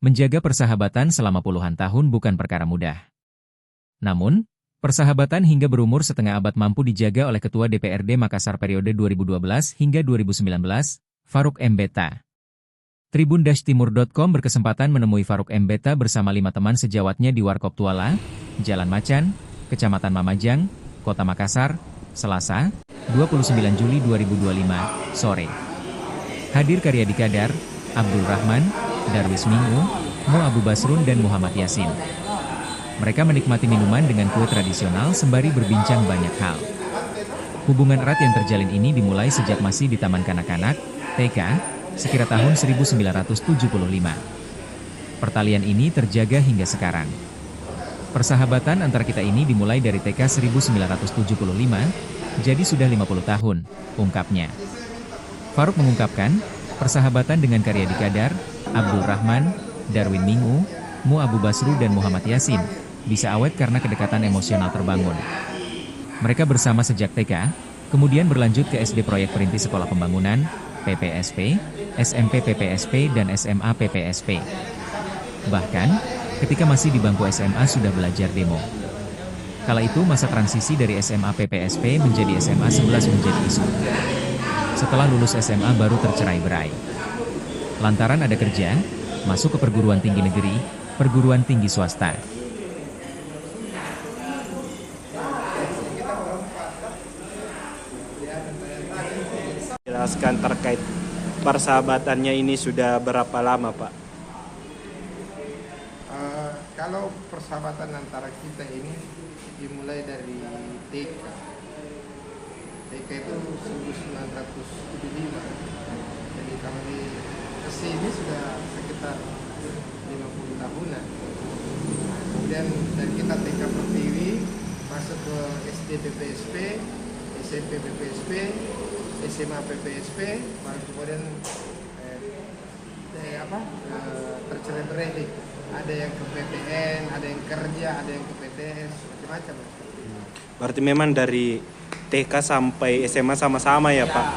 Menjaga persahabatan selama puluhan tahun bukan perkara mudah. Namun, persahabatan hingga berumur setengah abad mampu dijaga oleh Ketua DPRD Makassar periode 2012 hingga 2019, Farouk Mbeta. Tribun-Timur.com berkesempatan menemui Farouk Mbeta bersama 5 teman sejawatnya di Warkop Tuala, Jalan Macan, Kecamatan Mamajang, Kota Makassar, Selasa, 29 Juli 2025, sore. Hadir Karyadi Kadar, Abdul Rahman, Darwis Minggu, Mu Abu Basrun dan Muhammad Yasin. Mereka menikmati minuman dengan kue tradisional sembari berbincang banyak hal. Hubungan erat yang terjalin ini dimulai sejak masih di Taman Kanak-Kanak, TK, sekira tahun 1975. Pertalian ini terjaga hingga sekarang. Persahabatan antara kita ini dimulai dari TK 1975, jadi sudah 50 tahun, ungkapnya. Farouk mengungkapkan, persahabatan dengan Karyadi Kadar, Abdul Rahman, Darwin Minggu, Mu Abu Basru dan Muhammad Yasin bisa awet karena kedekatan emosional terbangun. Mereka bersama sejak TK, kemudian berlanjut ke SD Proyek Perintis Sekolah Pembangunan, PPSP, SMP PPSP dan SMA PPSP. Bahkan, ketika masih di bangku SMA sudah belajar demo. Kala itu masa transisi dari SMA PPSP menjadi SMA 11 menjadi isu. Setelah lulus SMA baru tercerai-berai. Lantaran ada kerja, masuk ke perguruan tinggi negeri, perguruan tinggi swasta. Jelaskan terkait persahabatannya ini sudah berapa lama, Pak? Kalau persahabatan antara kita ini dimulai dari TK. TK itu 1975. Jadi kalau di kesini sudah sekitar 50 tahunan. Kemudian dari kita TK Pertiwi masuk ke SD PPSP, SMP PPSP, SMA PPSP, baru kemudian tercerai-berai. Ada yang ke PTN, ada yang kerja, ada yang ke PTS, macam-macam. Berarti memang dari TK sampai SMA sama-sama ya, Pak?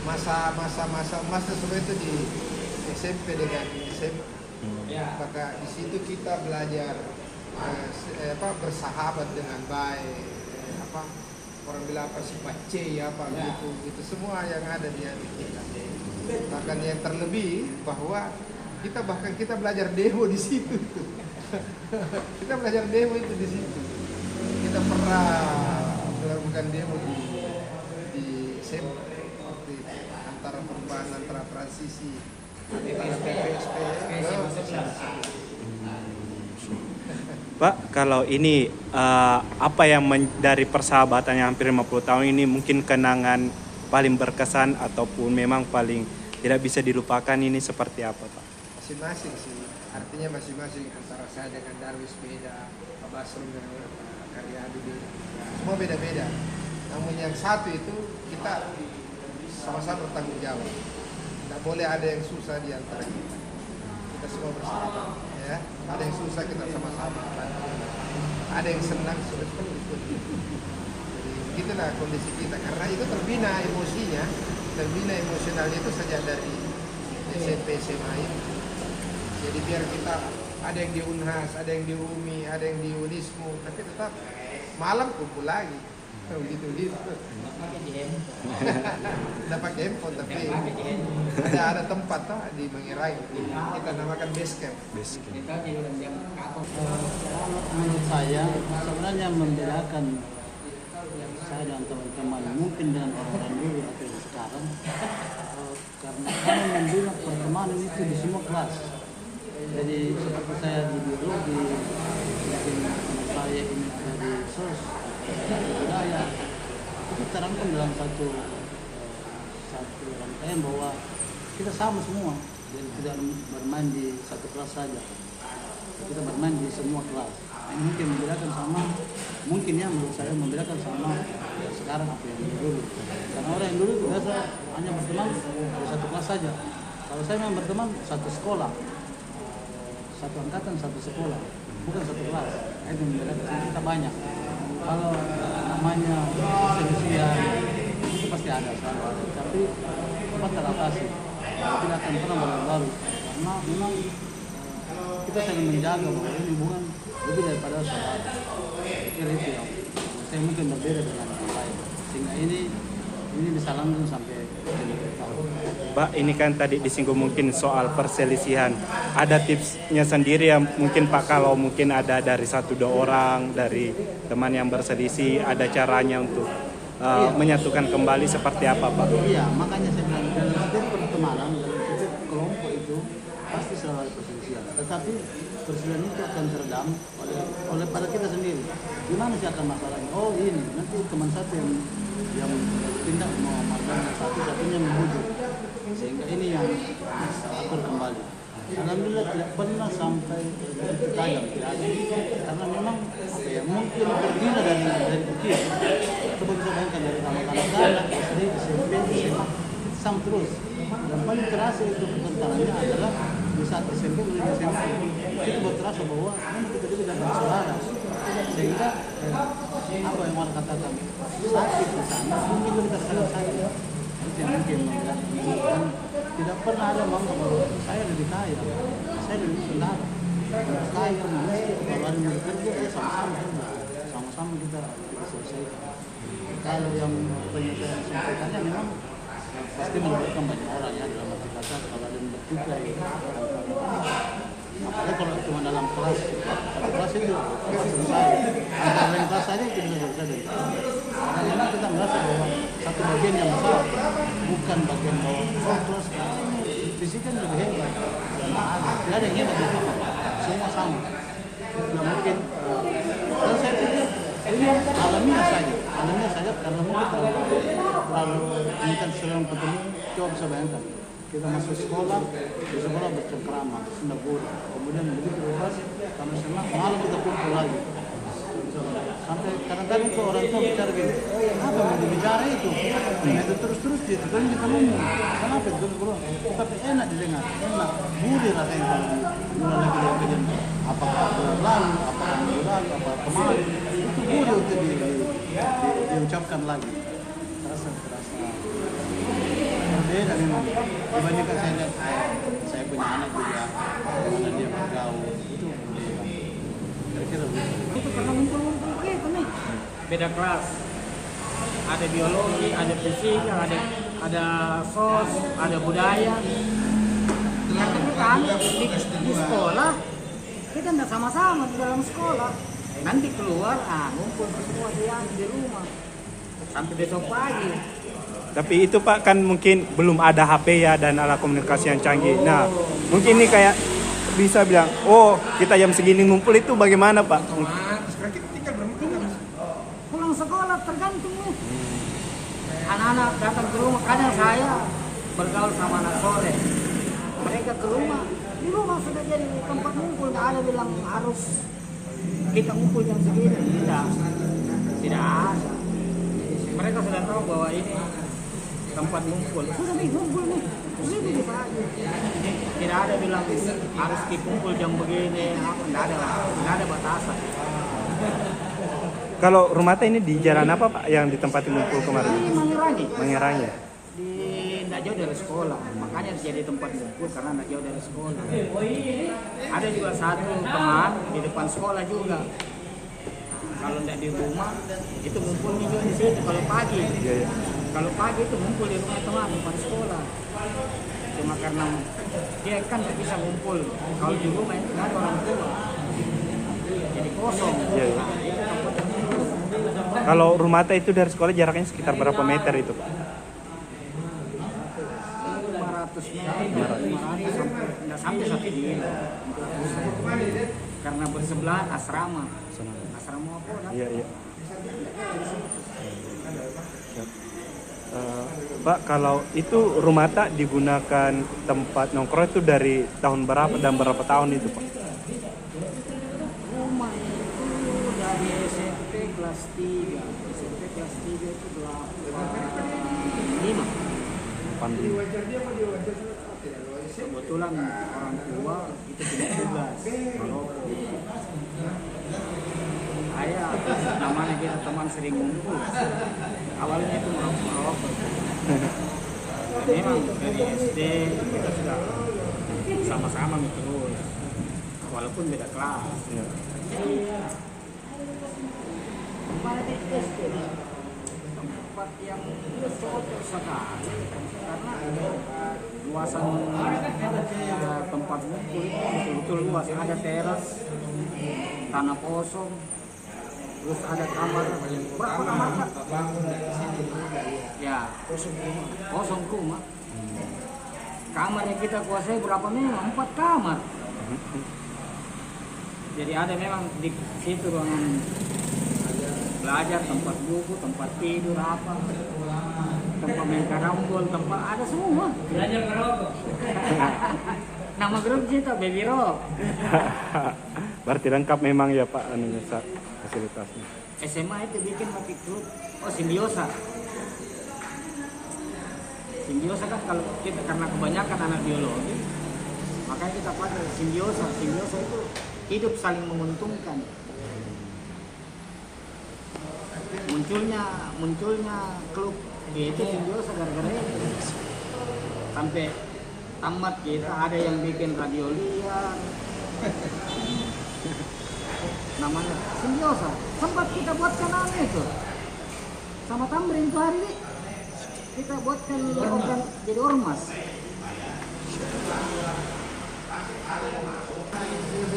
Masa sebenarnya itu di SMP dengan SMA. Maka di situ kita belajar bersahabat dengan baik. Orang bilang apa sih pace ya apa gitu semua yang ada di hati kita. Bahkan yang terlebih bahwa kita belajar demo di situ. Kita belajar demo itu di situ. Kita pernah melakukan demo di SMP waktu itu, antara perubahan antara transisi antara PPSP Pak, kalau ini apa yang dari persahabatan yang hampir 50 tahun ini mungkin kenangan paling berkesan ataupun memang paling tidak bisa dilupakan ini seperti apa, Pak? Masing-masing sih, artinya masing-masing antara saya dengan Darwis beda, Pak Basrun dengan Karyadi beda, semua beda-beda. Namun yang satu itu kita sama-sama bertanggung jawab. Tidak boleh ada yang susah di antara kita. Kita semua bersahabat, ya. Ada yang susah kita sama-sama. Ada yang senang sudah ikut. Jadi begitulah kondisi kita. Karena itu terbina emosinya, terbina emosionalnya itu sejak dari SMP SMA ini. Jadi biar kita ada yang di Unhas, ada yang di UMI, ada yang di Unismu, tapi tetap malam kumpul lagi. Gitu. Tidak pakai handphone, tapi ada tempat di Mengirai. Kita namakan base camp. Menurut saya sebenarnya membedakan saya dan teman-teman mungkin dengan orang dulu atau sekarang, karena kami membina pertemanan itu di semua kelas. Jadi seperti saya di biologi, mungkin saya ini dari sos, dari budaya, itu terangkan dalam satu rangkaian bahwa kita sama semua. Jadi tidak bermain di satu kelas saja, kita bermain di semua kelas. Ini mungkin membedakan sama, mungkin ya menurut saya membedakan sama ya sekarang apa yang dulu. Karena orang yang dulu biasa hanya berteman di satu kelas saja. Kalau saya memang berteman satu sekolah, satu angkatan, satu sekolah, bukan satu kelas. Itu membedakan kita banyak. Kalau namanya perselisihan itu pasti ada, selalu ada. Tapi cepat teratasi, tidak akan pernah berlalu. Karena memang kita saling menjaga bahwa ini hubungan lebih daripada saudara. Kira itu yang saya mungkin berbeda dengan yang lain. Sehingga ini bisa langgeng sampai 50 tahun. Pak, ini kan tadi disinggung mungkin soal perselisihan. Ada tipsnya sendiri yang mungkin Pak, kalau mungkin ada dari 1-2 orang dari teman yang berselisih, ada caranya untuk menyatukan kembali seperti apa, Pak? Iya, makanya saya bilang dalam setiap pertemanan, dalam setiap kelompok itu pasti selalu ada perselisihan. Tetapi perselisihan itu akan teredam oleh pada kita sendiri. Gimana sih akan masalahnya? Oh ini, nanti teman satu yang pindah mau makan satu-satunya membujuk. Sehingga ini yang atur kembali. Alhamdulillah tidak pernah sampai tajam, tidak ada. Karena memang apa ya, mungkin berbeda dari kecil. Coba bisa bayangkan dari anak-anak SD, SMP, SMA, sama terus. Yang paling terasa itu pertentangannya adalah di saat SMP menuju SMA. Itu baru terasa bahwa memang kita juga dapat saudara. Sehingga apa yang orang katakan sakit di sana, mungkin kita sangat sakit. Itu yang mungkin membedakan. Tidak pernah ada bahwa saya lebih kaya, saya lebih saudara. Kaya, kalau ada yang bekerja, ya sama-sama kita selesaikan. Kalau yang penyelesaian sampaikannya memang pasti melibatkan banyak orang ya, dalam arti kata kalau ada yang bertiga apalagi kalau cuma dalam kelas, satu kelas itu selesai, antara lain kelas saja kita bisa selesai. Karena memang kita merasa bahwa satu bagian yang besar, bukan bagian bawah. Kelas fisika lebih hebat, tidak ada yang hebat di situ, semua sama. Tidak mungkin. Dan saya pikir ini alamiah saja karena mungkin terlalu intens sering ketemu. Coba bisa bayangkan, kita masuk sekolah, di sekolah bercengkrama, sendagura, kemudian begitu bebas, kami senang, malam kita kumpul lagi. Sampai kadang-kadang itu orang tua bicara gini, apa mau dibicara itu? Itu terus-terus dia terus kita ngomong, kenapa itu keluar? Tapi enak didengar, enak, budi rasanya kalau mulai lagi dia bikin apakah lalu, apakah minggu lalu, apakah kemarin, itu budi untuk diucapkan lagi. Terasa berbeda memang. Dibandingkan saya lihat saya punya anak juga, bagaimana dia bergaul, itu berbeda. Kira-kira begitu. Itu karena ngumpul-ngumpul gitu nih. Beda kelas. Ada biologi, ada fisika, ada sos, ada budaya. Ternyata kita di sekolah kita nggak sama-sama di dalam sekolah. Nanti keluar, ngumpul semua di rumah sampai besok pagi. Tapi itu Pak kan mungkin belum ada HP ya dan alat komunikasi yang canggih. Nah, mungkin ini kayak bisa bilang, oh kita jam segini ngumpul itu bagaimana Pak? Pulang sekolah tergantung nih. Anak-anak datang ke rumah, kadang saya bergaul sama anak sore. Mereka ke rumah, di rumah sudah jadi tempat ngumpul, nggak ada bilang harus kita ngumpul jam segini. Tidak ada. Mereka sudah tahu bahwa ini tempat ngumpul. Sudah nih ngumpul nih. Ini bisa aja. Tidak ada bilang harus dikumpul jam begini. Tidak ada batasan. Kalau rumah ini di jalan apa Pak yang ditempatin ngumpul kemarin? Ini Mangirangi. Mangirangi. Tidak jauh dari sekolah. Makanya jadi tempat ngumpul karena tidak jauh dari sekolah. Ada juga satu teman di depan sekolah juga. Kalau tidak di rumah, itu ngumpulnya juga di situ kalau pagi. Iya. Kalau pagi itu ngumpul di rumah teman depan sekolah. Cuma karena dia kan tidak bisa ngumpul. Kalau di rumah itu nggak ada orang tua, jadi kosong. Iya. Nah, itu tempat yang ngumpul. Kalau rumah itu dari sekolah jaraknya sekitar berapa meter itu Pak? 500 meter, 500 sampai 1 kilo. Karena bersebelahan asrama. Asrama apa? Iya. Pak, kalau itu Rumata digunakan tempat nongkrong itu dari tahun berapa dan berapa tahun itu Pak? Rumah itu dari SMP kelas 3. SMP kelas 3 itu 5. Kebetulan orang tua itu punya tugas merokok. Saya namanya kita teman sering ngumpul. Awalnya itu merokok. Memang dari SD kita sudah sama-sama terus. walaupun beda kelas. Ya. Jadi kemarin di SD tempat yang cocok sekali karena luasan tempat ngumpul itu betul-betul luas, ada teras, tanah kosong, terus ada kamar. Berapa kamar Pak? Ya, kosong rumah. Kamar yang kita kuasai berapa memang? 4 kamar. Jadi ada memang di situ ruangan belajar, tempat buku, tempat tidur, apa, tempat main karambol, tempat ada semua. Belajar ngerokok. Nama grup kita Baby Rock. Berarti lengkap memang ya Pak anunya fasilitasnya. SMA itu bikin pakai grup. Oh, Simbiosa. Simbiosa kan kalau kita karena kebanyakan anak biologi, makanya kita pakai simbiosa. Simbiosa itu hidup saling menguntungkan. Munculnya klub itu simbiosa gara-gara itu. Sampai tamat kita ada yang bikin radio liar. Namanya simbiosa. Sempat kita buatkan itu. Sama Tamrin itu hari ini. Kita buatkan jadi ormas.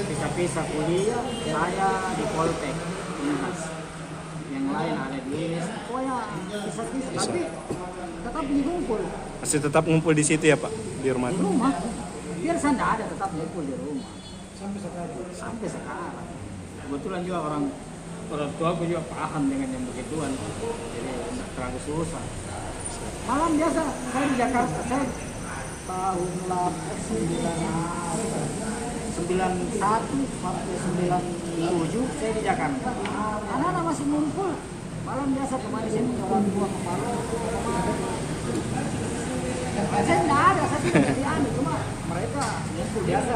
Pisah-pisah kuliah, saya di Poltek, Unhas. Yang lain ada di IS, pokoknya pisah-pisah. Tapi tetap ngumpul. Masih tetap ngumpul di situ ya Pak, di rumah. Di rumah. Biar saya tidak ada, tetap ngumpul di rumah. Sampai sekarang. Kebetulan juga orang tua aku juga paham dengan yang begituan. Jadi tidak terlalu susah. Malam biasa saya di Jakarta, saya tahun 91 sampai 97 saya di Jakarta. Anak-anak masih ngumpul. Malam biasa kemarin sini orang tua kepala. Saya tidak ada, saya tidak jadi aneh, cuma mereka ngumpul biasa.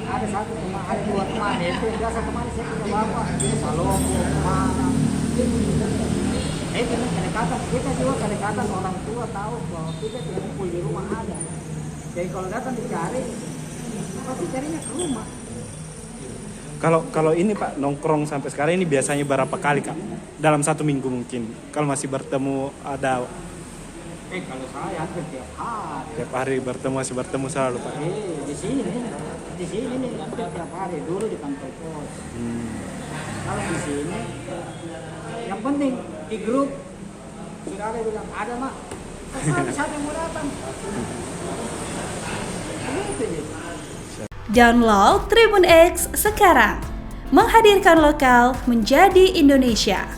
Ada satu teman, ada 2 teman itu yang biasa kemarin saya punya bapak, Salomo, kemana. Kedekatan, kita juga kedekatan orang tua tahu bahwa kita kumpul di rumah ada. Jadi kalau datang dicari, pasti carinya ke rumah. Kalau ini Pak nongkrong sampai sekarang ini biasanya berapa kali Kak? Dalam 1 minggu mungkin. Kalau masih bertemu ada. Kalau saya hampir tiap hari. Tiap hari masih bertemu selalu Pak. Di sini nih hampir tiap hari. Dulu di kantor pos. Kalau di sini, yang penting di grup sudah ada bilang ada mak. Siapa yang mau datang? Begitu. Download Tribun X sekarang, menghadirkan lokal menjadi Indonesia.